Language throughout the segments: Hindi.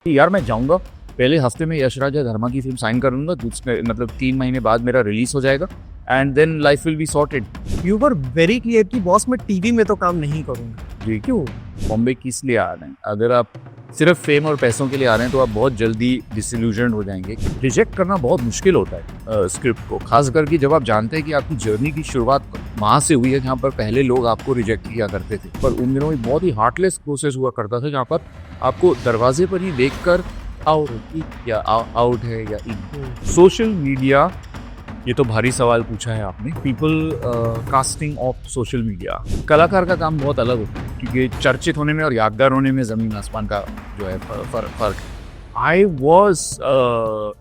यार मैं जाऊंगा पहले हफ्ते में यश राजा धर्मा की फिल्म साइन कर लूंगा, दूसरे मतलब 3 महीने बाद मेरा रिलीज हो जाएगा and then life will be sorted. You were very clear कि बॉस मैं टीवी में तो काम नहीं करूंगा। जी क्यों? बॉम्बे किस लिए आ रहे हैं? अगर आप सिर्फ फेम और पैसों के लिए आ रहे हैं तो आप बहुत जल्दी डिसिल्यूजन हो जाएंगे। रिजेक्ट करना बहुत मुश्किल होता है स्क्रिप्ट को, खास करके जब आप जानते हैं कि आपकी जर्नी की शुरुआत वहाँ से हुई है जहाँ पर पहले लोग आपको रिजेक्ट किया करते थे। पर उन दिनों में बहुत ही हार्टलेस प्रोसेस हुआ करता था जहाँ पर आपको दरवाजे पर ही देखकर आउट या आउट है या इन। सोशल मीडिया, ये तो भारी सवाल पूछा है आपने। People casting of social media, कलाकार का काम बहुत अलग होता है क्योंकि चर्चित होने में और यादगार होने में जमीन आसमान का जो है फर्क। आई वॉज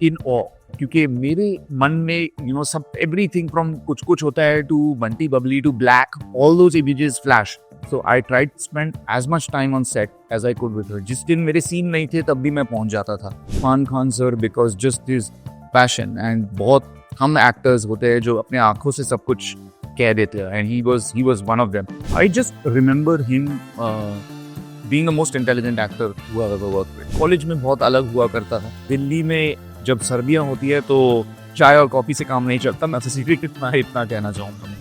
इन ऑ क्योंकि मेरे मन में सब एवरीथिंग फ्रॉम कुछ कुछ होता है to Bunty Babli to Black, all those images flash. So I tried to spend as much time on set as I could with her. जिस दिन मेरे सीन नहीं थे तब भी मैं पहुंच जाता था। Irfan Khan sir, because just this passion, and बहुत हम एक्टर्स होते हैं जो अपने आंखों से सब कुछ कह देते हैं, and he was one of them. I just remember him being the most intelligent actor who I ever worked with. College में बहुत अलग हुआ करता था। दिल्ली में जब सर्दियां होती है तो चाय और कॉफी से काम नहीं चलता। मैं सिर्फ इतना कहना चाहूँगा।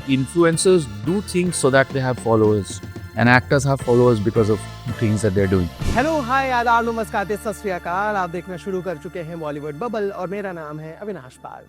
Influencers do things so that they have followers, and actors have followers because of the things that they're doing. Hello, hi, आदाब, नमस्कार, सत श्री अकाल। आप देखना शुरू कर चुके हैं बॉलीवुड बबल और मेरा नाम है अविनाश पाल।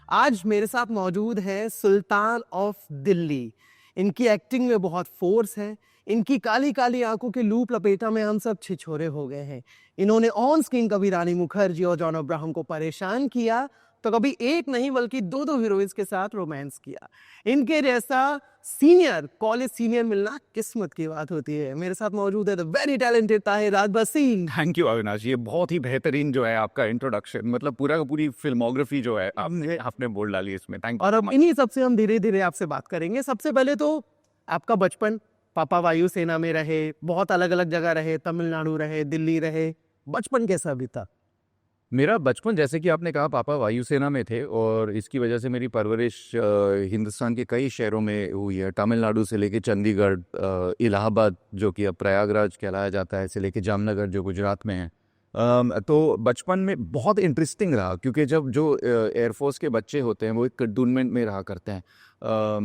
आज मेरे साथ मौजूद है सुल्तान ऑफ दिल्ली। इनकी एक्टिंग में बहुत फोर्स है। इनकी काली काली आंखों के लूप लपेटा में हम सब छिछोरे हो गए हैं। इन्होंने ऑन स्क्रीन कभी रानी मुखर्जी और जॉन अब्राहम को परेशान किया तो कभी एक नहीं बल्कि दो हीरोइंस के साथ रोमांस किया। इनके जैसा सीनियर कॉलेज सीनियर मिलना किस्मत की बात होती है। मेरे साथ मौजूद है the very talented Tahir Rajba Singh. Thank you Avinash, ये बहुत ही बेहतरीन जो है आपका इंट्रोडक्शन, मतलब पूरी फिल्मोग्राफी जो है आपने बोल डाली इसमें। थैंक और अब इन्हीं सबसे हम धीरे धीरे आपसे बात करेंगे। सबसे पहले तो आपका बचपन, पापा वायुसेना में रहे, बहुत अलग अलग जगह रहे, तमिलनाडु रहे, दिल्ली रहे, बचपन कैसा बीता? मेरा बचपन, जैसे कि आपने कहा, पापा वायुसेना में थे और इसकी वजह से मेरी परवरिश हिंदुस्तान के कई शहरों में हुई है। तमिलनाडु से लेके चंडीगढ़, इलाहाबाद जो कि अब प्रयागराज कहलाया जाता है, से लेके जामनगर जो गुजरात में है। तो बचपन में बहुत इंटरेस्टिंग रहा क्योंकि जब जो एयरफोर्स के बच्चे होते हैं वो एक कंटोनमेंट में रहा करते हैं,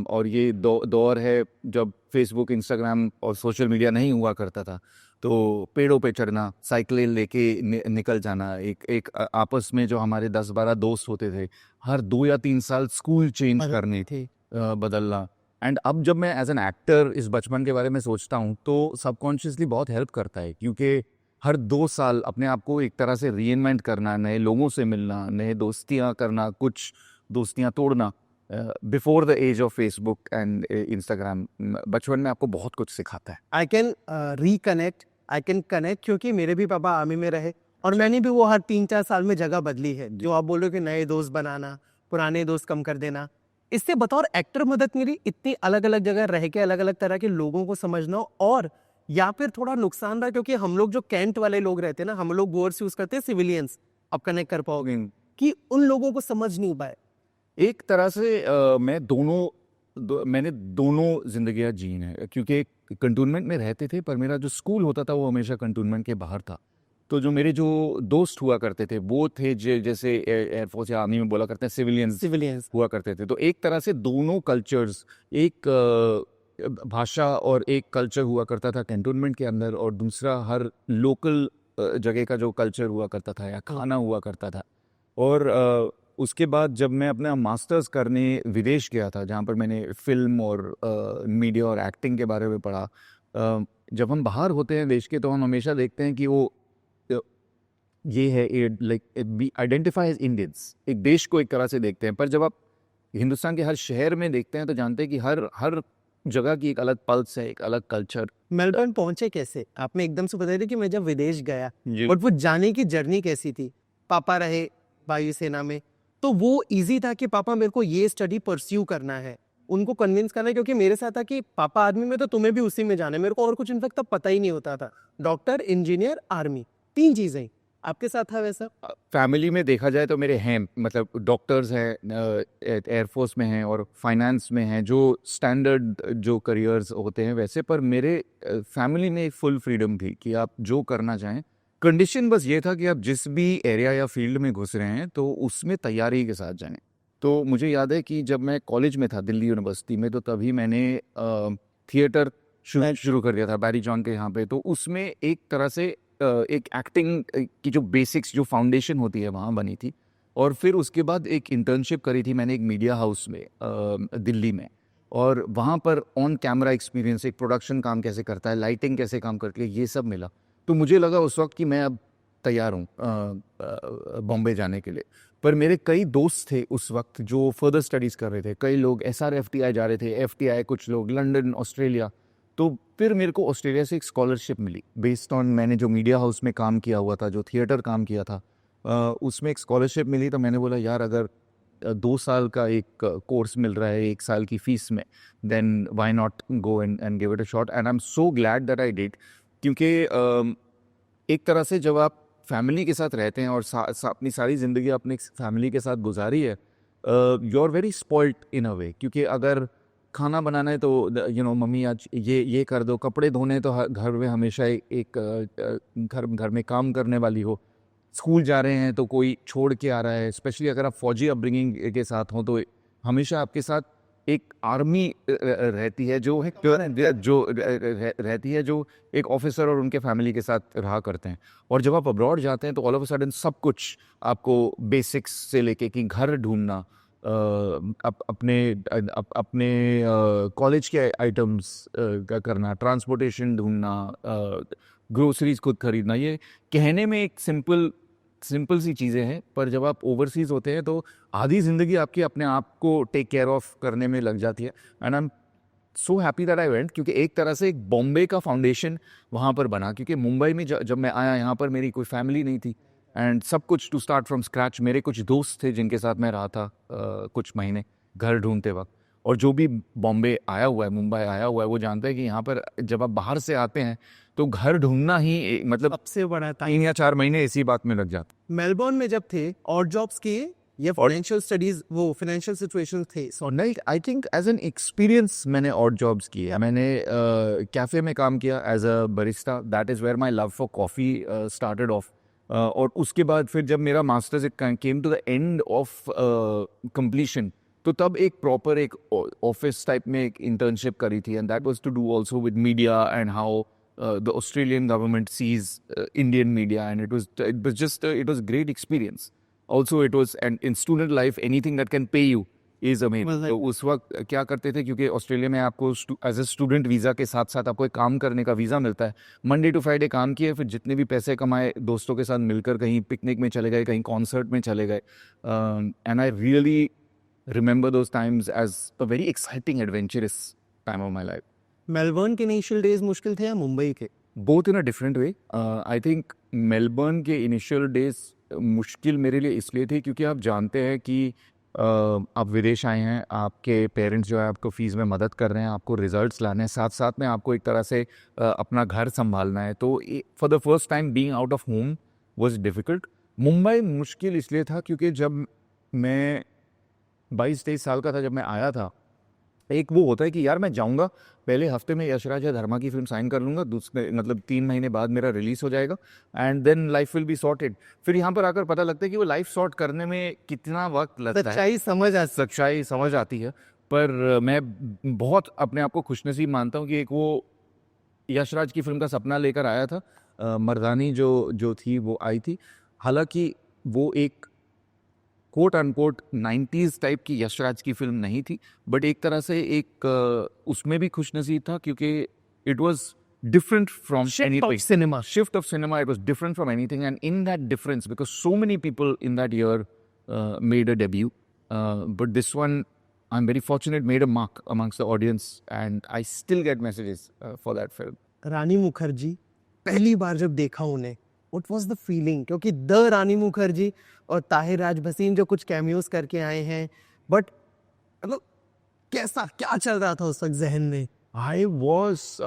और ये दौर है जब फेसबुक, इंस्टाग्राम और सोशल मीडिया नहीं हुआ करता था। तो पेड़ों पे चढ़ना, साइकिलें लेके निकल जाना, एक आपस में जो हमारे 10-12 दोस्त होते थे, हर 2 या 3 साल स्कूल चेंज करने थे, बदलना। एंड अब जब मैं एज एन एक्टर इस बचपन के बारे में सोचता हूँ तो सबकॉन्शियसली बहुत हेल्प करता है क्योंकि हर 2 साल अपने आप को एक तरह से रीइन्वेंट करना, नए लोगों से मिलना, नए दोस्तियाँ करना, कुछ दोस्तियाँ तोड़ना before the age of Facebook and Instagram बचपन में आपको बहुत कुछ सिखाता है। I can reconnect, I can connect, क्योंकि मेरे भी पापा आर्मी में रहे और मैंने भी वो हर 3-4 साल में जगह बदली है। जो आप बोल रहे हो कि नए दोस्त बनाना, पुराने दोस्त कम कर देना, इससे बतौर एक्टर मदद मिली इतनी अलग अलग जगह रह के अलग अलग तरह के लोगों को समझना, और या फिर थोड़ा नुकसान रहा क्योंकि हम लोग जो कैंट वाले लोग रहते हैं ना, हम लोग वर्ड्स यूज करते हैं सिविलियंस। अब कनेक्ट कर पाओगे कि उन लोगों को समझ नहीं पाए? एक तरह से मैंने दोनों जिंदगियां जी हैं क्योंकि कंटोनमेंट में रहते थे, पर मेरा जो स्कूल होता था वो हमेशा कंटोनमेंट के बाहर था। तो जो मेरे जो दोस्त हुआ करते थे वो थे जैसे एयरफोर्स या आर्मी में बोला करते हैं सिविलियंस हुआ करते थे। तो एक तरह से दोनों कल्चर्स, एक भाषा और एक कल्चर हुआ करता था कैंटोनमेंट के अंदर, और दूसरा हर लोकल जगह का जो कल्चर हुआ करता था या खाना हुआ करता था। और उसके बाद जब मैं अपना मास्टर्स करने विदेश गया था जहाँ पर मैंने फिल्म और मीडिया और एक्टिंग के बारे में पढ़ा, जब हम बाहर होते हैं देश के तो हम हमेशा देखते हैं कि वो ये है, like we identify as Indians, एक देश को एक तरह से देखते हैं। पर जब आप हिंदुस्तान के हर शहर में देखते हैं तो जानते हैं कि हर जगह की एक अलग पल्स है, एक अलग कल्चर। मेलबर्न पहुंचे कैसे? आपने एकदम से बताया कि मैं जब विदेश गया, बट वो जाने की जर्नी कैसी थी? पापा रहे वायुसेना में, तो वो इजी था कि पापा मेरे को ये स्टडी परस्यू करना है, उनको कन्विंस करना है, क्योंकि मेरे साथ था कि पापा आर्मी में तो तुम्हें भी उसी में जाना है। मेरे को और कुछ इनफैक्ट तब पता ही नहीं होता था। डॉक्टर, इंजीनियर, आर्मी, 3 चीजें। आपके साथ था वैसा? फैमिली में देखा जाए तो मेरे हैं, मतलब डॉक्टर्स हैं, एयरफोर्स में हैं और फाइनेंस में हैं, जो स्टैंडर्ड जो करियर्स होते हैं वैसे। पर मेरे फैमिली में फुल फ्रीडम थी कि आप जो करना चाहें कंडीशन बस ये था कि आप जिस भी एरिया या फील्ड में घुस रहे हैं तो उसमें तैयारी के साथ जाएं। तो मुझे याद है कि जब मैं कॉलेज में था दिल्ली यूनिवर्सिटी में, तो तभी मैंने थिएटर शुरू कर दिया था बैरी जॉन के यहाँ पे। तो उसमें एक तरह से एक एक्टिंग की जो बेसिक्स, जो फाउंडेशन होती है, वहाँ बनी थी। और फिर उसके बाद एक इंटर्नशिप करी थी मैंने एक मीडिया हाउस में दिल्ली में। और वहाँ पर ऑन कैमरा एक्सपीरियंस, एक प्रोडक्शन काम कैसे करता है, लाइटिंग कैसे काम करती है, ये सब मिला। तो मुझे लगा उस वक्त कि मैं अब तैयार हूँ बॉम्बे जाने के लिए। पर मेरे कई दोस्त थे उस वक्त जो फर्दर स्टडीज़ कर रहे थे। कई लोग SRFTI जा रहे थे, FTI, कुछ लोग लंदन, ऑस्ट्रेलिया। तो फिर मेरे को ऑस्ट्रेलिया से एक स्कॉलरशिप मिली बेस्ड ऑन मैंने जो मीडिया हाउस में काम किया हुआ था, जो थिएटर काम किया था, उसमें एक स्कॉलरशिप मिली। तो मैंने बोला यार, अगर 2 साल का एक कोर्स मिल रहा है 1 साल की फीस में, then why not go and give it a shot. And I am so glad that I did, क्योंकि एक तरह से जब आप फैमिली के साथ रहते हैं और अपनी सारी ज़िंदगी अपने फैमिली के साथ गुजारी है, यू आर वेरी स्पॉइल्ड इन अ वे। क्योंकि अगर खाना बनाना है तो मम्मी आज ये कर दो, कपड़े धोने हैं तो घर में हमेशा एक घर में काम करने वाली हो, स्कूल जा रहे हैं तो कोई छोड़ के आ रहा है। स्पेशली अगर आप फौजी अपब्रिंगिंग के साथ हों तो हमेशा आपके साथ एक आर्मी रहती है, जो रहती है, जो एक ऑफिसर और उनके फैमिली के साथ रहा करते हैं। और जब आप अब्रॉड जाते हैं तो ऑल ऑफ अ सडन सब कुछ आपको, बेसिक्स से लेके कि घर ढूंढना, अपने कॉलेज के आइटम्स का करना, ट्रांसपोर्टेशन ढूंढना, ग्रोसरीज खुद खरीदना, ये कहने में एक सिंपल सी चीज़ें हैं। पर जब आप ओवरसीज़ होते हैं तो आधी ज़िंदगी आपकी अपने आप को टेक केयर ऑफ करने में लग जाती है। And I am so happy that I went, क्योंकि एक तरह से एक बॉम्बे का फाउंडेशन वहाँ पर बना। क्योंकि मुंबई में जब मैं आया, यहाँ पर मेरी कोई फैमिली नहीं थी एंड सब कुछ टू स्टार्ट फ्रॉम स्क्रैच। मेरे कुछ दोस्त थे जिनके साथ मैं रहा था कुछ महीने घर ढूंढते वक्त। और जो भी बॉम्बे आया हुआ है, मुंबई आया हुआ है, वो जानते हैं कि यहाँ पर जब आप बाहर से आते हैं तो घर ढूंढना ही मतलब सबसे बड़ा था। 3 या 4 महीने इसी बात में लग जाते। मेलबोर्न में जब थे और जॉब्स किए या फाइनेंशियल स्टडीज, वो फाइनेंशियल सिचुएशन थे? सो नहीं, I think as an experience मैंने और जॉब्स किए। मैंने कैफ़े में काम किया as a barista. That is where my love for coffee started off. और उसके बाद फिर जब मेरा masters it came to the end of completion, तो तब एक प्रॉपर एक ऑफिस टाइप में एक इंटर्नशिप करी थी। And that was to do also with media and how the Australian government sees Indian media, and it was great experience. Also, it was, and in student life, anything that can pay you is amazing. तो उस वक्त क्या करते थे, क्योंकि ऑस्ट्रेलिया में आपको एज ए स्टूडेंट वीज़ा के साथ साथ आपको एक काम करने का वीज़ा मिलता है। मंडे टू फ्राइडे काम किए, फिर जितने भी पैसे कमाए दोस्तों के साथ मिलकर कहीं पिकनिक में चले गए, कहीं कॉन्सर्ट में चले गए। And I really remember those times as a very exciting adventurous time of my life. Melbourne के इनिशियल डेज मुश्किल थे या मुंबई के? Both in a different way. I think Melbourne के इनिशियल डेज मुश्किल मेरे लिए इसलिए थी क्योंकि आप जानते हैं कि आप विदेश आए हैं, आपके पेरेंट्स जो है आपको फ़ीस में मदद कर रहे हैं, आपको रिजल्ट्स लाने हैं, साथ साथ में आपको एक तरह से अपना घर संभालना है। तो for the first time being out of home was difficult. Mumbai मुश्किल इसलिए था क्योंकि जब मैं 22-23 साल का था, जब मैं आया था, एक वो होता है कि यार मैं जाऊंगा, पहले हफ्ते में यशराज या धर्मा की फिल्म साइन कर लूंगा, दूसरे मतलब 3 महीने बाद मेरा रिलीज हो जाएगा and then life will be sorted. फिर यहाँ पर आकर पता लगता है कि वो लाइफ सॉर्ट करने में कितना वक्त लगता है, सच्चाई समझ आती है। पर मैं बहुत अपने आप को खुशनसीब मानता हूँ कि एक वो यशराज की फिल्म का सपना लेकर आया था। मर्दानी जो थी वो आई थी। हालांकि वो एक कोट अनकोट 90s टाइप की यशराज की फिल्म नहीं थी, बट एक तरह से एक उसमें भी खुशनसीब था क्योंकि it was different from any cinema, shift of cinema. It was different from anything, and in that difference, because so many people in that year made a debut, but this one I am very fortunate, made a mark amongst the audience, and I still get messages for that film. Rani Mukherjee, पहली बार जब देखा उन्हें, व्हाट वाज द फीलिंग? क्योंकि द रानी मुखर्जी और ताहिर राज भसीन जो कुछ कैमियोज करके आए हैं, बट मतलब कैसा, क्या चल रहा था उस वक्त जहन में? आई वॉज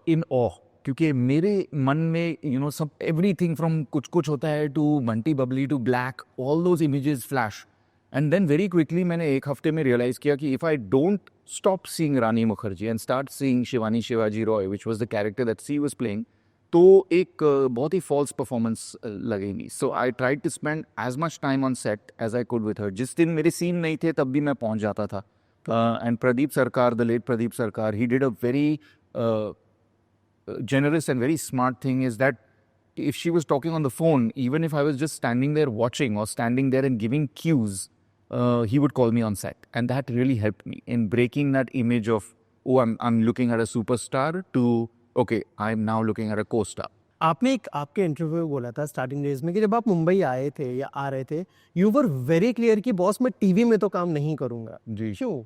इन ऑ, क्योंकि मेरे मन में सब एवरीथिंग फ्रॉम कुछ कुछ होता है to Bunty Babli to Black, all those images flash. And then very quickly मैंने एक हफ्ते में रियलाइज किया कि if I don't stop seeing Rani Mukherjee and start seeing Shivani Shivaji Roy, which was the character that she was playing, तो एक बहुत ही फॉल्स परफॉर्मेंस लगेगी. So I try to spend as much time on set as I could with her. जिस दिन मेरे सीन नहीं थे तब भी मैं पहुंच जाता था. And Pradeep Sarkar, the late Pradeep Sarkar, he did a very generous and very smart thing, is that if she was talking on the phone, even if I was just standing there watching or standing there and giving cues, he would call me on set. And that really helped me in breaking that image of, oh, I'm looking at a superstar, to, okay, I'm now looking at a co-star. आपने एक आपके इंटरव्यू में बोला था स्टार्टिंग डेज में कि जब आप मुंबई आए थे या आ रहे थे, यू वर वेरी क्लियर कि बॉस मैं टीवी में तो काम नहीं करूंगा. जी. क्यों?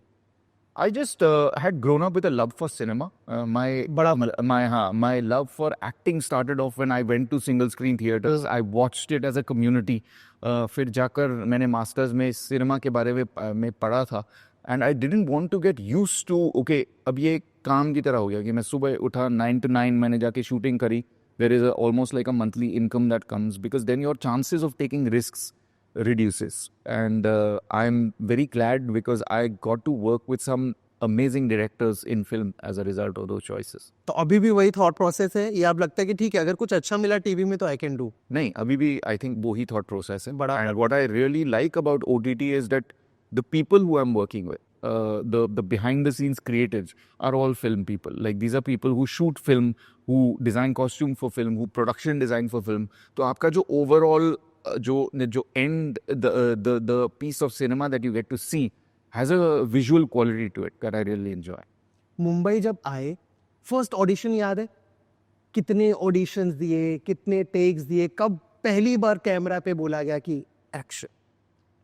I just had grown up with a love for cinema. My love for acting started off when I went to single screen theaters. I watched it as a community. फिर जाकर मैंने मास्टर्स में सिनेमा के बारे में पढ़ा था. And I didn't want to get used to, okay, अब ये काम की तरह हो गया कि मैं सुबह उठा 9 to 9 मैंने जाके शूटिंग करी. There is almost like a monthly income that comes, because then your chances of taking risks reduces. And I'm very glad because I got to work with some amazing directors in film as a result of those choices. तो अभी भी वही थॉट प्रोसेस है या आप लगता है कि ठीक है अगर कुछ अच्छा मिला टीवी में तो आई कैन डू? नहीं, अभी भी I think वो ही thought process है. बड़ा. And what I really like about OTT is that the people who I'm working with, the behind the scenes creatives are all film people. Like these are people who shoot film, who design costume for film, who production design for film. तो आपका जो overall जो end, the piece of cinema that you get to see has a visual quality to it that I really enjoy. Mumbai जब आए फर्स्ट ऑडिशन याद है? कितने ऑडिशंस दिए, कितने टेक्स दिए, कब पहली बार कैमरा पे बोला गया कि एक्शन?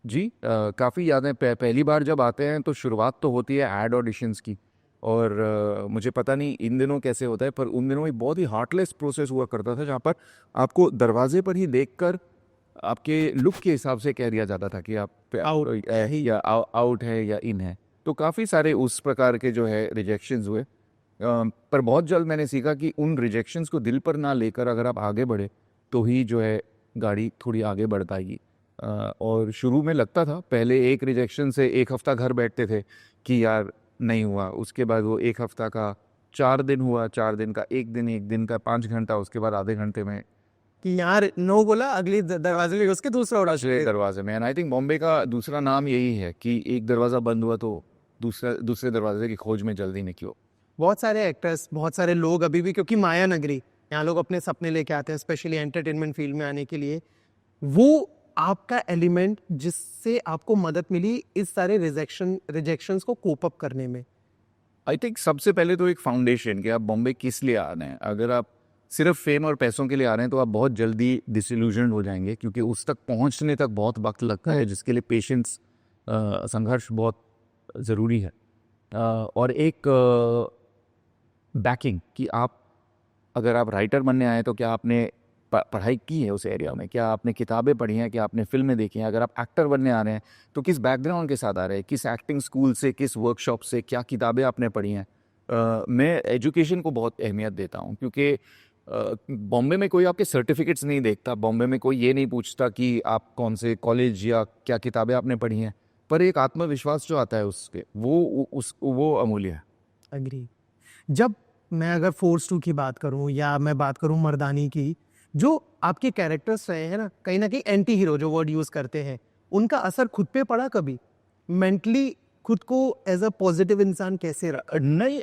जी, काफ़ी यादें. पहली बार जब आते हैं तो शुरुआत तो होती है एड ऑडिशंस की. और मुझे पता नहीं इन दिनों कैसे होता है, पर उन दिनों एक बहुत ही हार्टलेस प्रोसेस हुआ करता था जहाँ पर आपको दरवाजे पर ही देखकर आपके लुक के हिसाब से कह दिया जाता था कि आप आउट है या आउट है या इन है. तो काफ़ी सारे उस प्रकार के जो है रिजेक्शंस हुए. पर बहुत जल्द मैंने सीखा कि उन रिजेक्शंस को दिल पर ना लेकर अगर आप आगे बढ़े तो ही जो है गाड़ी थोड़ी आगे बढ़ पाएगी. और शुरू में लगता था, पहले एक रिजेक्शन से एक हफ्ता घर बैठते थे कि यार नहीं हुआ. उसके बाद वो एक हफ्ता का 4 दिन हुआ, 4 दिन का 1 दिन, 1 दिन का 5 घंटा, उसके बाद आधे घंटे में कि यार नो बोला, अगली दरवाजे में उसके दूसरा दूसरे दरवाजे में. एंड आई थिंक बॉम्बे का दूसरा नाम यही है कि एक दरवाज़ा बंद हुआ तो दूसरे दरवाजे की खोज में जल्दी निकलो. बहुत सारे एक्टर्स, बहुत सारे लोग अभी भी, क्योंकि माया नगरी यहाँ लोग अपने सपने लेके आते हैं स्पेशली एंटरटेनमेंट फील्ड में आने के लिए, वो आपका एलिमेंट जिससे आपको मदद मिली इस सारे रिजेक्शंस को कोप अप करने में. आई थिंक सबसे पहले तो एक फाउंडेशन कि आप बॉम्बे किस लिए आ रहे हैं. अगर आप सिर्फ फेम और पैसों के लिए आ रहे हैं तो आप बहुत जल्दी डिसइल्यूजन हो जाएंगे, क्योंकि उस तक पहुंचने तक बहुत वक्त लगता है, जिसके लिए पेशेंस, संघर्ष बहुत ज़रूरी है. और एक बैकिंग कि आप अगर आप राइटर बनने आए तो क्या आपने पढ़ाई की है उस एरिया में, क्या आपने किताबें पढ़ी हैं, क्या आपने फिल्में देखी हैं. अगर आप एक्टर बनने आ रहे हैं तो किस बैकग्राउंड के साथ आ रहे हैं, किस एक्टिंग स्कूल से, किस वर्कशॉप से, क्या किताबें आपने पढ़ी हैं. मैं एजुकेशन को बहुत अहमियत देता हूँ, क्योंकि बॉम्बे में कोई आपके सर्टिफिकेट्स नहीं देखता. बॉम्बे में कोई ये नहीं पूछता कि आप कौन से कॉलेज या क्या किताबें आपने पढ़ी हैं, पर एक आत्मविश्वास जो आता है उसके, वो अमूल्य है. अग्री. जब मैं अगर फोर्स 2 की बात करूं या मैं बात करूं मर्दानी की, जो आपके कैरेक्टर्स रहे हैं ना कहीं एंटी हीरो जो वर्ड यूज करते हैं, उनका असर खुद पे पड़ा कभी? मेंटली खुद को एज अ पॉजिटिव इंसान कैसे रखा? नहीं,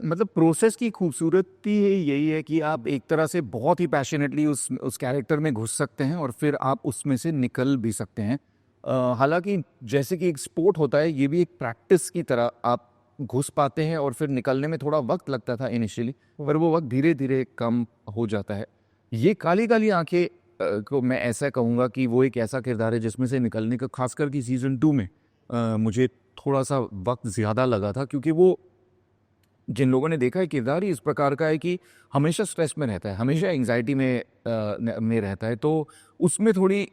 मतलब प्रोसेस की खूबसूरती यही है कि आप एक तरह से बहुत ही पैशनेटली उस कैरेक्टर में घुस सकते हैं और फिर आप उसमें से निकल भी सकते हैं. हालांकि जैसे कि एक स्पोर्ट होता है, ये भी एक प्रैक्टिस की तरह आप घुस पाते हैं और फिर निकलने में थोड़ा वक्त लगता था इनिशियली, पर वो वक्त धीरे धीरे कम हो जाता है. ये काली काली आंखें को मैं ऐसा कहूँगा कि वो एक ऐसा किरदार है जिसमें से निकलने का, खासकर कि सीज़न 2 में मुझे थोड़ा सा वक्त ज़्यादा लगा था, क्योंकि वो जिन लोगों ने देखा है किरदार ही इस प्रकार का है कि हमेशा स्ट्रेस में रहता है, हमेशा एंग्जाइटी में रहता है. तो उसमें थोड़ी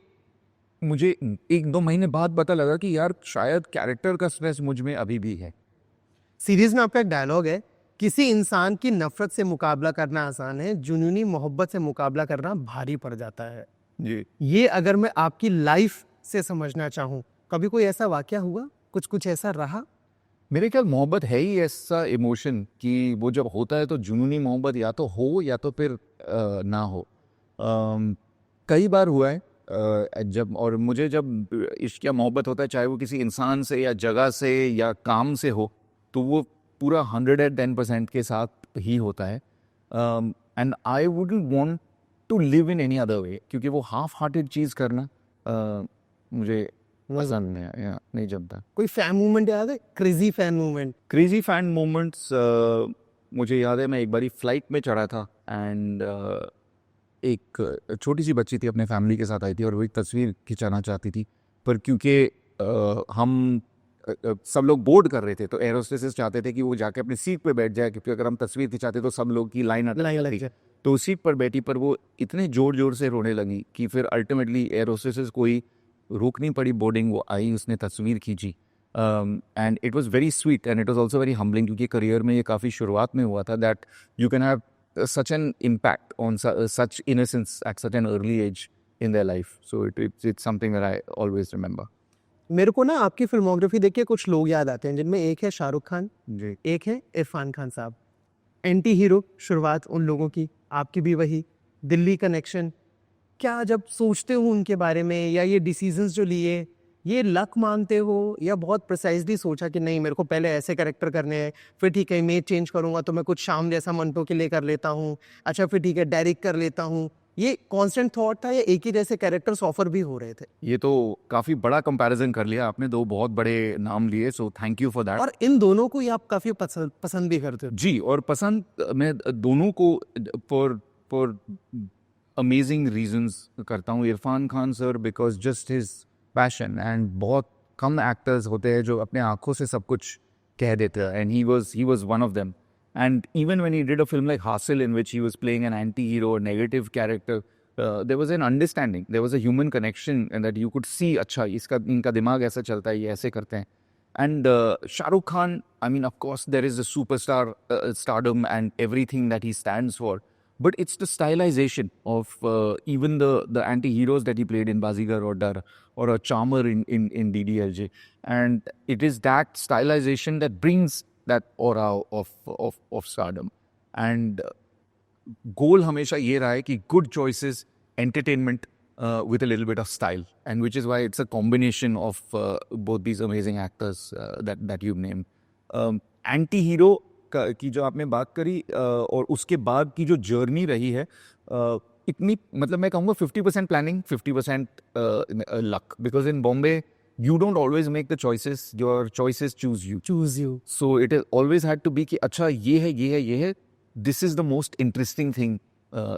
मुझे 1-2 महीने बाद पता लगा कि यार शायद कैरेक्टर का स्ट्रेस मुझ में अभी भी है. सीरीज में आपका एक डायलॉग है, किसी इंसान की नफरत से मुकाबला करना आसान है, जुनूनी मोहब्बत से मुकाबला करना भारी पड़ जाता है. जी. ये अगर मैं आपकी लाइफ से समझना चाहूँ, कभी कोई ऐसा वाकया हुआ, कुछ ऐसा रहा? मेरे ख्याल मोहब्बत है ही ऐसा इमोशन कि वो जब होता है तो जुनूनी मोहब्बत या तो हो या तो फिर ना हो। कई बार हुआ है जब, और मुझे जब इश्क या मोहब्बत होता है, चाहे वो किसी इंसान से या जगह से या काम से हो, तो वो पूरा 110% के साथ ही होता है। And I wouldn't want to live in any other way, क्योंकि वो हाफ हार्टेड चीज़ करना मुझे पसंद नहीं, नहीं जमता। कोई फैन मूवमेंट याद है, crazy fan movement? Crazy fan moments मुझे याद है, मैं एक बारी फ्लाइट में चढ़ा था एंड एक छोटी सी बच्ची थी, अपने फैमिली के साथ आई थी और वो एक तस्वीर खिंचाना चाहती थी, पर क्योंकि हम सब लोग बोर्ड कर रहे थे तो एयर होस्टेसेस चाहते थे कि वो जाके अपनी सीट पे बैठ जाए, क्योंकि अगर हम तस्वीर खिंचाते तो सब लोग की लाइन लग जाए। तो उस सीट पर बैठी, पर वो इतने जोर जोर से रोने लगी कि फिर अल्टीमेटली एयर होस्टेसेस कोई रोकनी पड़ी बोर्डिंग, वो आई, उसने तस्वीर खींची and it was very sweet and it was also very humbling, क्योंकि करियर में ये काफ़ी शुरुआत में हुआ था that you can have such an impact on such innocence at such an early age in their life. So it's something that I always remember. मेरे को ना आपकी फिल्मोग्राफी देख के कुछ लोग याद आते हैं, जिनमें एक है शाहरुख खान, जी। एक है इरफान खान साहब। एंटी हीरो शुरुआत उन लोगों की, आपकी भी वही, दिल्ली कनेक्शन। क्या जब सोचते हो उनके बारे में, या ये डिसीजंस जो लिए, ये लक मानते हो या बहुत प्रिसाइजली सोचा कि नहीं मेरे को पहले ऐसे कैरेक्टर करने हैं, फिर ठीक है इमेज चेंज करूंगा तो मैं कुछ शाम जैसा मंटो के लिए कर लेता हूँ, अच्छा फिर ठीक है डायरेक्ट कर लेता हूँ, ये कांस्टेंट थॉट था या एक ही जैसे कैरेक्टर्स ऑफर भी हो रहे थे? ये तो काफ़ी बड़ा कंपैरिजन कर लिया आपने, दो बहुत बड़े नाम लिए, so thank you for that. और इन दोनों को ही आप काफी पसंद भी करते हो। जी, और पसंद मैं दोनों को फॉर फॉर अमेजिंग रीजंस करता हूँ। Irfan Khan sir because just his passion, and बहुत कम एक्टर्स होते हैं जो अपने आंखों से सब कुछ कह देते हैं, and he was one of them. And even when he did a film like Hasil, in which he was playing an anti-hero, a negative character, there was an understanding, there was a human connection, and that you could see, अच्छा इसका इनका दिमाग ऐसा चलता है, ये ऐसे करते हैं। And Shah Rukh Khan, I mean, of course, there is a superstar stardom and everything that he stands for, but it's the stylization of even the anti-heroes that he played in Bazigar or Dar, or a charmer in DDLJ, and it is that stylization that brings that aura of stardom. And goal हमेशा ये रहा है कि good choices, entertainment with a little bit of style, and which is why it's a combination of both these amazing actors that you've named. Anti-hero की जो आपने बात करी और उसके बाद की जो जर्नी रही है, इतनी, मतलब मैं कहूँगा 50% planning, 50% luck, because in Bombay you don't always make the choices, your choices choose you. So it has always had to be कि अच्छा ये है, this is the most interesting thing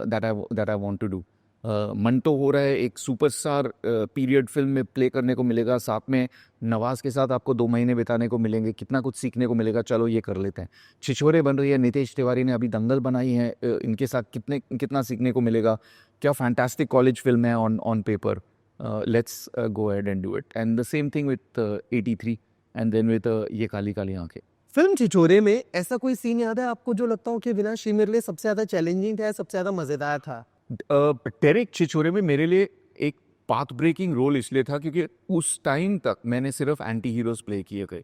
that I want to do. Manto हो रहा है, एक सुपरस्टार पीरियड फिल्म में प्ले करने को मिलेगा, साथ में नवाज के साथ आपको 2 महीने बिताने को मिलेंगे, कितना कुछ सीखने को मिलेगा, चलो ये कर लेते हैं। छिछोरे बन रही है, नितेश तिवारी ने अभी दंगल बनाई है, इनके साथ कितना सीखने को मिलेगा, क्या फैंटास्टिक कॉलेज फिल्म है on paper. Let's go ahead and do it. And the same thing with 83, and then with ये काली काली आंखें। फिल्म छिछोरे में ऐसा कोई सीन याद है आपको जो लगता हो कि विनाश मेरे लिए सबसे ज्यादा चैलेंजिंग था, सबसे ज्यादा मजेदार था? टेरिक छिछोरे में मेरे लिए एक पाथ ब्रेकिंग रोल इसलिए था क्योंकि उस टाइम तक मैंने सिर्फ एंटी हीरोज प्ले किए गए,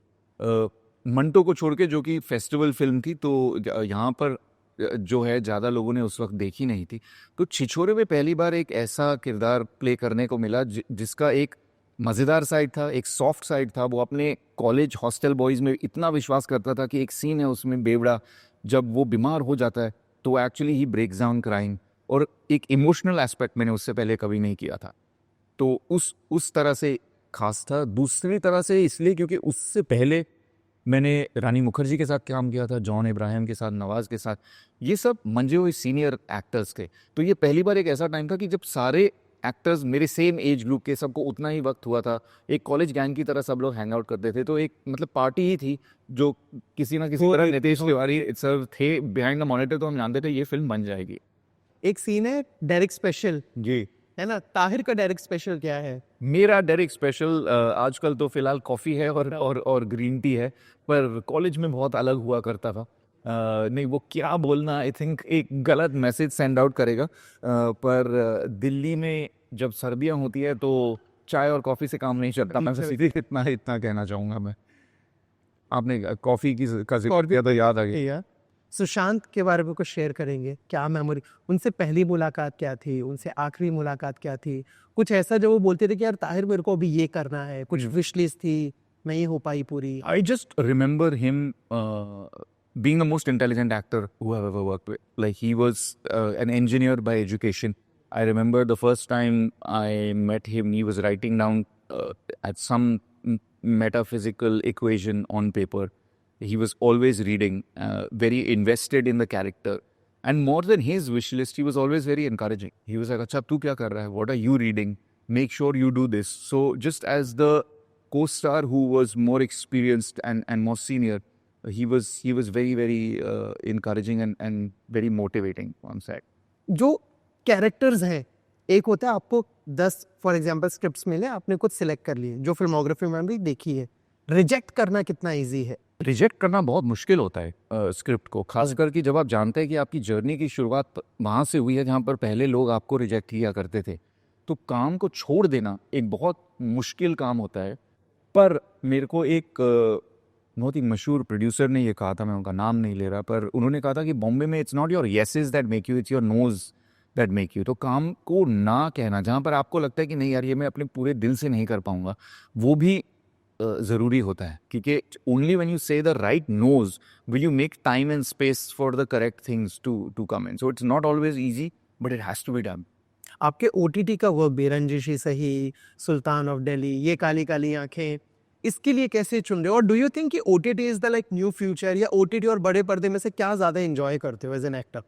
मंटो को छोड़ के, जो कि फेस्टिवल फिल्म थी, तो यहाँ पर जो है ज़्यादा लोगों ने उस वक्त देखी नहीं थी। तो छिछोरे में पहली बार एक ऐसा किरदार प्ले करने को मिला जिसका एक मज़ेदार साइड था, एक सॉफ्ट साइड था। वो अपने कॉलेज हॉस्टल बॉयज़ में इतना विश्वास करता था कि एक सीन है उसमें, बेवड़ा जब वो बीमार हो जाता है तो actually he breaks down crying, और एक इमोशनल एस्पेक्ट मैंने उससे पहले कभी नहीं किया था, तो उस तरह से खास था। दूसरी तरह से इसलिए क्योंकि उससे पहले मैंने रानी मुखर्जी के साथ काम किया था, जॉन इब्राहिम के साथ, नवाज के साथ, ये सब मंजे हुए सीनियर एक्टर्स थे। तो ये पहली बार एक ऐसा टाइम था कि जब सारे एक्टर्स मेरे सेम एज ग्रुप के, सबको उतना ही वक्त हुआ था, एक कॉलेज गैंग की तरह सब लोग हैंग आउट करते थे, तो एक मतलब पार्टी ही थी जो किसी ना किसी तरह नितेश तिवारी सर थे बिहाइंड द मॉनिटर, तो हम जानते थे ये फिल्म बन जाएगी। एक सीन है डेरिक स्पेशल, जी, है ना? ताहिर का डेरिक स्पेशल क्या है? मेरा डेरिक स्पेशल आजकल तो फिलहाल कॉफ़ी है और ग्रीन टी है, पर कॉलेज में बहुत अलग हुआ करता था। नहीं, वो क्या बोलना, आई थिंक एक गलत मैसेज सेंड आउट करेगा, पर दिल्ली में जब सर्दियाँ होती है तो चाय और कॉफ़ी से काम नहीं चलता। मैं बस इतना कहना चाहूँगा मैं। आपने कॉफ़ी की का जिक्र किया तो याद आ गया। या सुशांत के बारे में कुछ शेयर करेंगे? क्या मेमोरी, उनसे पहली मुलाकात क्या थी? उनसे आखिरी मुलाकात क्या थी? कुछ ऐसा जो वो बोलते थे कि यार ताहिर मेरे को अभी ये करना है, कुछ विश लिस्ट थी, नहीं हो पाई पूरी? I just remember him being the most intelligent actor who I've ever worked with. Like he was an engineer by education. I remember the first time I met him, he was writing down at some metaphysical equation on paper. He was always reading, very invested in the character. And more than his wish list, he was always very encouraging. He was like, "Acha, tu kya kar raha hai? What are you reading? Make sure you do this." So just as the co-star who was more experienced and more senior, he was very very encouraging and very motivating on set. जो कैरेक्टर्स हैं, एक होता है आपको 10 फॉर एग्जांपल स्क्रिप्ट्स मिले, आपने कुछ सिलेक्ट कर लिए जो फिल्मोग्राफी में भी देखी है, रिजेक्ट करना कितना इजी है? रिजेक्ट करना बहुत मुश्किल होता है स्क्रिप्ट को, खास करके जब आप जानते हैं कि आपकी जर्नी की शुरुआत वहाँ से हुई है जहाँ पर पहले लोग आपको रिजेक्ट किया करते थे। तो काम को छोड़ देना एक बहुत मुश्किल काम होता है। पर मेरे को एक बहुत ही मशहूर प्रोड्यूसर ने ये कहा था, मैं उनका नाम नहीं ले रहा, पर उन्होंने कहा था कि बॉम्बे में it's not your eyes that make you, it's your nose that make you. तो काम को ना कहना, जहाँ पर आपको लगता है कि नहीं यार ये मैं अपने पूरे दिल से नहीं कर पाऊंगा, वो भी ज़रूरी होता है, क्योंकि only when you say the right noes will you make time and space for the correct things to come in. So it's not always easy but it has to be done. आपके ओटीटी का वर्क भी, रंजिश ही सही, सुल्तान ऑफ दिल्ली, ये काली काली आंखें, इसके लिए कैसे चुन रहे हो? और डू यू थिंक कि OTT is the like new future, या ओटीटी और बड़े पर्दे में से क्या ज्यादा एंजॉय करते हो as an actor?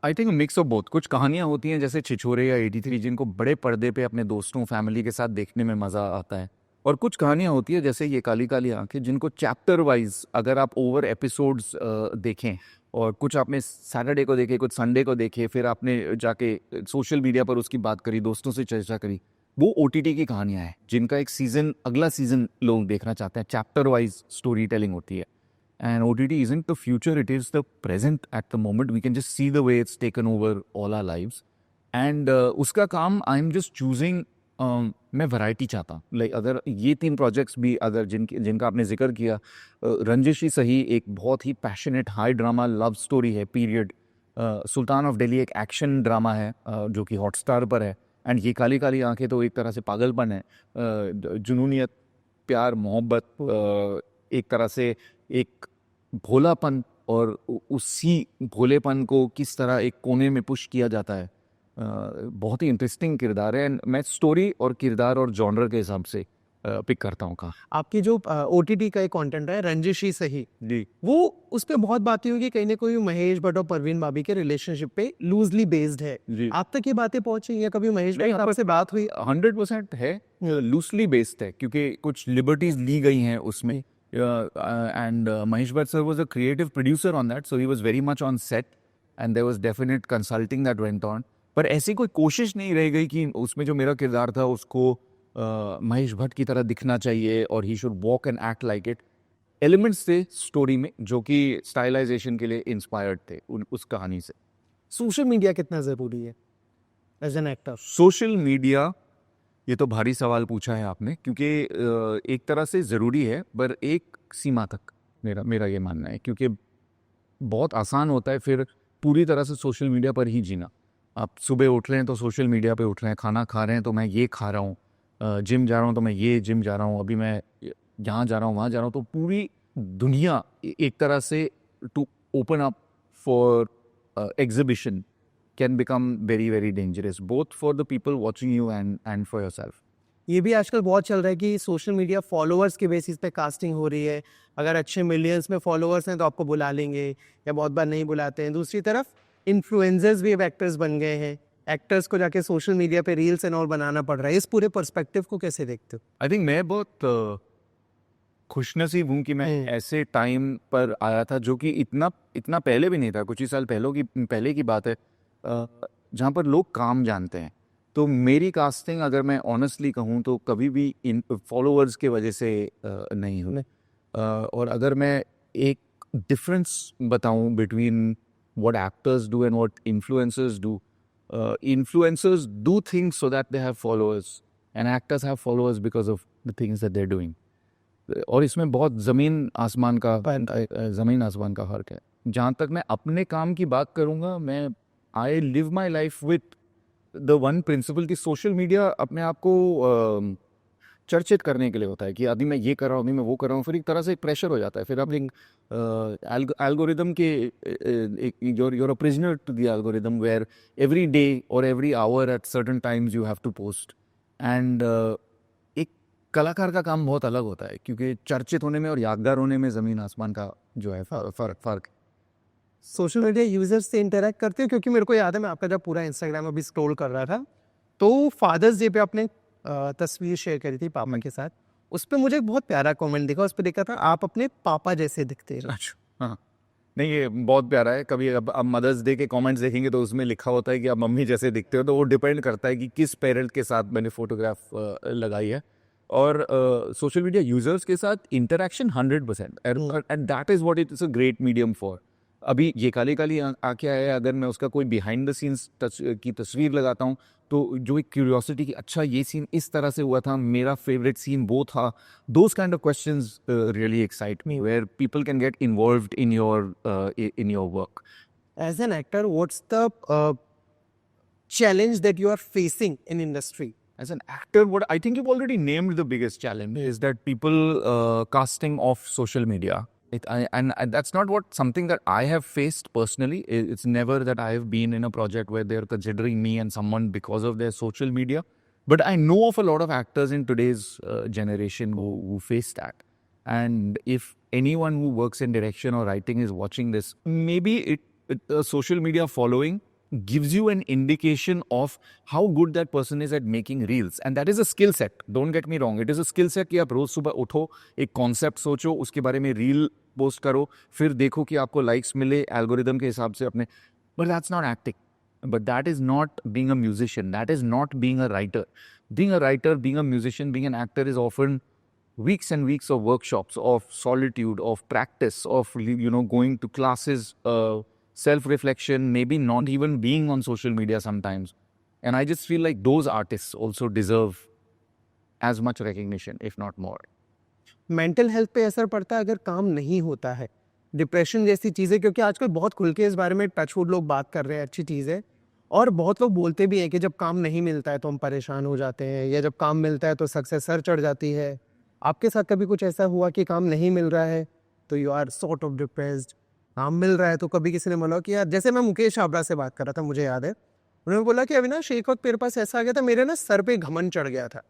I think mix of both. कुछ कहानियाँ होती हैं जैसे छिछोरे या 83 जिनको बड़े पर्दे पे अपने दोस्तों फैमिली के साथ देखने में मज़ा आता है, और कुछ कहानियाँ होती है जैसे ये काली काली आंखें जिनको चैप्टर वाइज अगर आप ओवर एपिसोड्स देखें, और कुछ आपने सैटरडे को देखे, कुछ संडे को देखे, फिर आपने जाके सोशल मीडिया पर उसकी बात करी, दोस्तों से चर्चा करी, वो ओटीटी की कहानियाँ हैं जिनका एक सीज़न, अगला सीज़न लोग देखना चाहते हैं। चैप्टर वाइज स्टोरी टेलिंग होती है। And OTT isn't the future, it is the present at the moment. We can just see the way it's taken over all our lives. And उसका काम I'm just choosing, मैं वैरायटी चाहता हूँ। लाइक अगर ये 3 प्रोजेक्ट्स भी अगर जिनका आपने जिक्र किया, रंजिश ही सही एक बहुत ही passionate high drama love story है पीरियड, सुल्तान ऑफ दिल्ली एक एक्शन ड्रामा है जो कि हॉटस्टार पर है, एंड ये काली काली आंखें तो एक तरह से पागलपन है, जुनूनियत, प्यार, मोहब्बत, एक तरह से एक भोलापन, और उसी भोलेपन को किस तरह एक कोने में पुश किया जाता है। बहुत ही इंटरेस्टिंग किरदार है, एंड मैं स्टोरी और किरदार और जॉनर के हिसाब से पिक करता हूँ कहाँ। आपकी जो ओटीटी का एक कंटेंट है रंजिश ही सही जी, वो उस पे बहुत बातें होगी, कहीं ना कहीं महेश भट्ट और परवीन बाबी के रिलेशनशिप पे लूजली बेस्ड है। जी। आप तक ये बातें पहुंची, या कभी महेश नहीं, भट्ट आपसे बात हुई? 100% है, लूसली बेस्ड है क्योंकि कुछ लिबर्टीज ली गई हैं उसमें, and Mahesh Bhatt sir was a creative producer on that, so he was very much on set and there was definite consulting that went on. पर ऐसी कोई कोशिश नहीं रह गई कि उसमें जो मेरा किरदार था उसको महेश भट्ट की तरह दिखना चाहिए और he should walk and act like it. Elements थे स्टोरी में जो कि स्टाइलाइजेशन के लिए इंस्पायर्ड थे उस कहानी से। सोशल मीडिया कितना जरूरी है as an actor? Social media, ये तो भारी सवाल पूछा है आपने, क्योंकि एक तरह से ज़रूरी है पर एक सीमा तक, मेरा ये मानना है, क्योंकि बहुत आसान होता है फिर पूरी तरह से सोशल मीडिया पर ही जीना। आप सुबह उठ रहे हैं तो सोशल मीडिया पे उठ रहे हैं, खाना खा रहे हैं तो मैं ये खा रहा हूँ, जिम जा रहा हूँ तो मैं ये जिम जा रहा हूँ, अभी मैं यहाँ जा रहा हूँ, वहाँ जा रहा हूँ, तो पूरी दुनिया एक तरह से to open up for exhibition can become very very dangerous both for the people watching you and for yourself. ये भी आजकल बहुत चल रहा है कि सोशल मीडिया फॉलोअर्स के बेसिस पे कास्टिंग हो रही है। अगर अच्छे मिलियंस में फॉलोअर्स हैं तो आपको बुला लेंगे, या बहुत बार नहीं बुलाते हैं। दूसरी तरफ इन्फ्लुएंसर्स भी अब एक्टर्स बन गए हैं, एक्टर्स को जाके सोशल मीडिया पे रील्स एंड ऑल बनाना पड़ रहा है। इस पूरे पर्सपेक्टिव को कैसे देखते हो? आई थिंक मैं बहुत खुशनसीब हूँ कि मैं ऐसे टाइम पर आया था जो कि इतना पहले भी नहीं था, कुछ ही साल पहले की बात है, जहाँ पर लोग काम जानते हैं। तो मेरी कास्टिंग अगर मैं ऑनेस्टली कहूँ तो कभी भी इन फॉलोअर्स के वजह से नहीं हुई। और अगर मैं एक डिफरेंस बताऊँ between what actors do and what influencers do, influencers do things so that they have followers and actors have followers because of the things that they are doing. और इसमें बहुत ज़मीन आसमान का फ़र्क है। जहाँ तक मैं अपने काम की बात करूँगा, मैं I live my life with the one principle कि सोशल मीडिया अपने आप को चर्चित करने के लिए होता है कि अभी मैं ये कर रहा हूँ, अभी मैं वो कर रहा हूँ, फिर एक तरह से एक प्रेशर हो जाता है। फिर आप एक एल्गोरिदम के you're a prisoner to the algorithm where every day or every hour at certain times you have to post. And एक कलाकार का काम बहुत अलग होता है क्योंकि चर्चित होने में और यादगार होने में ज़मीन आसमान का जो है फ़र्क। सोशल मीडिया यूजर्स से इंटरेक्ट करते हो? क्योंकि मेरे को याद है मैं आपका जब पूरा इंस्टाग्राम अभी स्क्रॉल कर रहा था तो फादर्स डे पे आपने तस्वीर शेयर करी थी पापा के साथ। उस पर मुझे एक बहुत प्यारा कमेंट दिखा, उस पर लिखा था आप अपने पापा जैसे दिखते हो। अच्छा, हाँ, नहीं ये बहुत प्यारा है। कभी अब मदर्स डे के कमेंट्स देखेंगे तो उसमें लिखा होता है कि आप मम्मी जैसे दिखते हो, तो वो डिपेंड करता है कि किस पेरेंट के साथ मैंने फोटोग्राफ लगाई है। और सोशल मीडिया यूजर्स के साथ interaction 100% and that is what it is a great medium for. अभी ये काली काली आंखें आए, अगर मैं उसका कोई बिहाइंड द सीन्स की तस्वीर लगाता हूँ तो जो एक क्यूरियोसिटी कि अच्छा ये सीन इस तरह से हुआ था, मेरा फेवरेट सीन वो था, those kind of questions really excite me, where people can get involved in your work. As an actor, what's the challenge that you are facing in industry? As an actor, what I think you've already named the biggest challenge is that people casting off social media. And that's not something that I have faced personally. It's never that I have been in a project where they're considering me and someone because of their social media. But I know of a lot of actors in today's generation who face that. And if anyone who works in direction or writing is watching this, maybe a social media following gives you an indication of how good that person is at making reels, and that is a skill set. Don't get me wrong, it is a skill set कि आप रोज सुबह उठो, एक कॉन्सेप्ट सोचो, उसके बारे में रील पोस्ट करो, फिर देखो कि आपको लाइक्स मिले एल्गोरिदम के हिसाब से अपने, but that's not acting. But that is not being a musician. That is not being a writer. Being a writer, being a musician, being an actor is often weeks and weeks of workshops, of solitude, of practice, of going to classes, self-reflection, maybe not even being on social media sometimes. And I just feel like those artists also deserve as much recognition, if not more. Mental health पे असर पड़ता है अगर काम नहीं होता है, डिप्रेशन जैसी चीज़ें, क्योंकि आजकल बहुत खुल के इस बारे में टचवुड लोग बात कर रहे हैं, अच्छी चीज़ है। और बहुत लोग बोलते भी हैं कि जब काम नहीं मिलता है तो हम परेशान हो जाते हैं, या जब काम मिलता है तो सक्सेस सर चढ़ जाती है। आपके साथ कभी कुछ ऐसा हुआ कि काम नहीं मिल रहा है तो you are sort of depressed, काम मिल रहा है तो कभी किसी ने बोला कि यार, जैसे मैं मुकेश छाबड़ा से बात कर रहा था, मुझे याद है उन्होंने बोला कि अविनाश एक वक्त मेरे पास ऐसा आ गया था, मेरे ना सर पे घमंड चढ़ गया था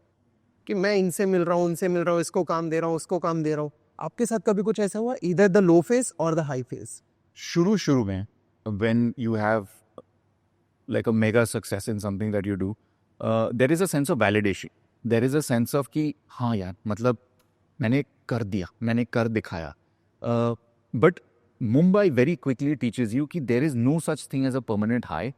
कि मैं इनसे मिल रहा हूँ, उनसे मिल रहा हूँ, इसको काम दे रहा हूँ, उसको काम दे रहा हूँ। आपके साथ कभी कुछ ऐसा हुआ, इधर द लो फेस और द हाई फेस? शुरू में when you have like a mega success in something that you do, there is a sense of validation. There is a sense of कि हाँ यार, मतलब मैंने कर दिया, मैंने कर दिखाया. But Mumbai very quickly teaches you कि there is no such thing as a permanent high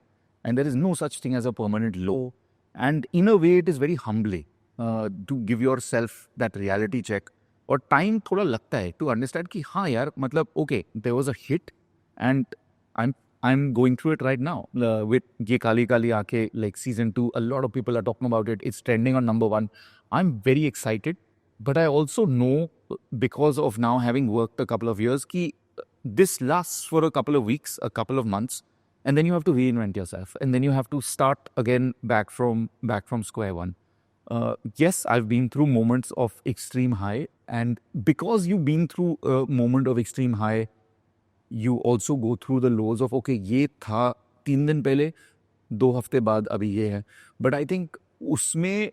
and there is no such thing as a permanent low. And in a way it is very humbling to give yourself that reality check. और टाइम थोड़ा लगता है to understand कि हाँ यार, मतलब okay, there was a hit and I'm going through it right now with Ye Kali Kali Aankhein, like season 2. A lot of people are talking about it. It's trending on number 1. I'm very excited, but I also know, because of now having worked a couple of years, कि this lasts for a couple of weeks, a couple of months, and then you have to reinvent yourself, and then you have to start again back from square one. Yes, I've been through moments of extreme high, and because you've been through a moment of extreme high, you also go through the lows of okay, ये था 3 दिन पहले, 2 हफ्ते बाद अभी ये है. But I think उसमें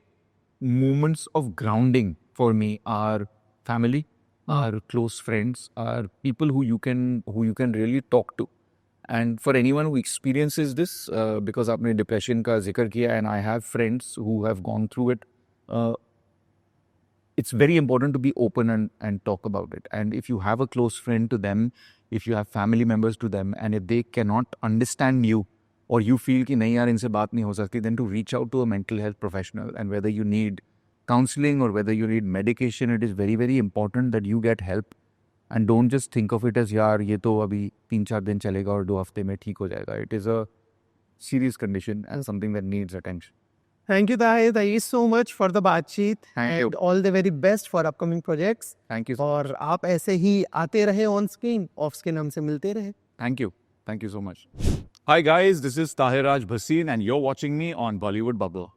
moments of grounding for me are family, are close friends, are people who you can really talk to. And for anyone who experiences this, because आपने depression का जिक्र किया, and I have friends who have gone through it, it's very important to be open and talk about it. And if you have a close friend to them, if you have family members to them, and if they cannot understand you, or you feel कि नहीं यार इनसे बात नहीं हो सकती, then to reach out to a mental health professional. And whether you need counseling or whether you need medication, it is very, very important that you get help. And don't just think of it as यार ये तो अभी 3-4 दिन चलेगा और 2 हफ्ते में ठीक हो जाएगा. It is a serious condition and something that needs attention. Thank you Tahir, thank you so much for the बातचीत Thank you. And all the very best for upcoming projects. Thank you और आप ऐसे ही आते रहे ऑन स्क्रीन, ऑफ स्क्रीन हमसे मिलते रहे। Thank you so much. Hi guys, this is Tahir Raj Bhasin and you're watching me on Bollywood Bubble.